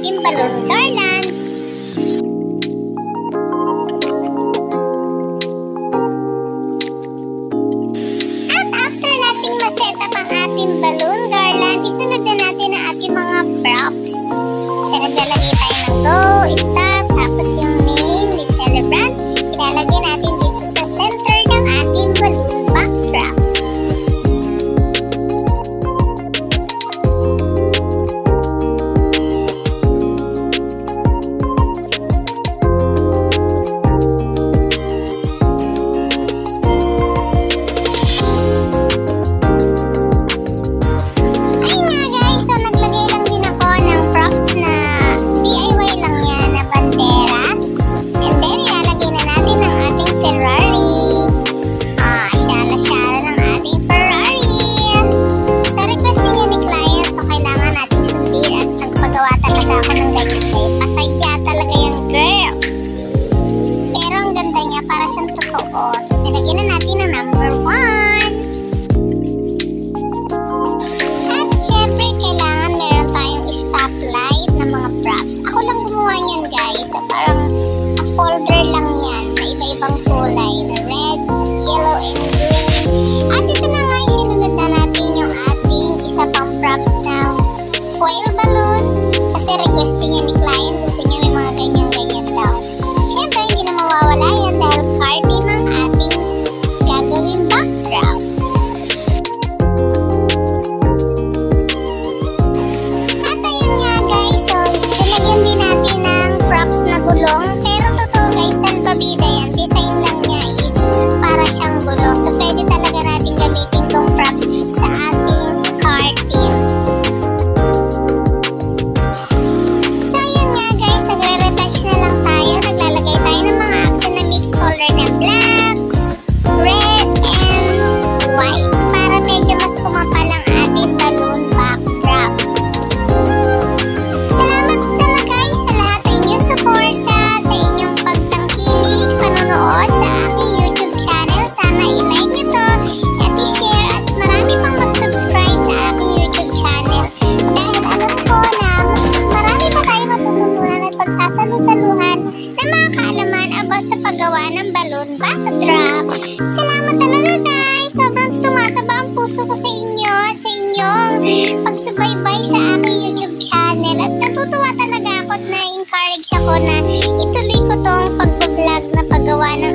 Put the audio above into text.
ating balloon garland. At after nating ma-set up ang ating balloon garland, isunod na natin ang ating mga props. So naglalagay tayo ng go, stop, tapos yung name, the celebrant, ilalagay natin dito sa center ng ating balloon backdrop. Para siyang totoo. Tapos nilagyan na natin ang number 1. At syempre, kailangan meron tayong stoplight na mga props. Ako lang gumawa niyan, guys. So, parang folder lang yan na iba-ibang kulay na red, yellow, and green. At ito na nga, sinunod na natin yung ating isa pang props na foil balloon. Kasi requesting niya ni client. Gusto niya may mga ganyan-ganyan daw. Syempre, hindi na mawawala yan dahil carding ang ating gagawing background. At ayun nga guys, so ilagyan din natin ng props na gulong. Pero totoo guys, salbabida yan. Design lang niya is para siyang gulong. So pwede talaga natin gamitin tong props sa ating carding. So ayun nga guys, nagre-retouch na lang tayo. Naglalagay tayo ng mga accent na mixed color na black, red, and white para medyo mas kumapal ang ating balloon backdrop. Salamat talaga guys sa lahat ng inyong suporta, sa inyong pagtangkilik, panonood sa aking YouTube channel. Sana i-like nyo to at i-share at marami pang mag-subscribe sa aking YouTube channel. Dahil alam ko na marami pa tayo matututunan at pagsasalu-saluhan na mga kaalaman about sa paggawa ng balloon backdrop. Salamat talaga guys! Sobrang tumataba ang puso ko sa inyo, sa inyong pagsubaybay sa aking YouTube channel. At natutuwa talaga ako at na-encourage ako na ituloy ko tong pag-vlog na paggawa ng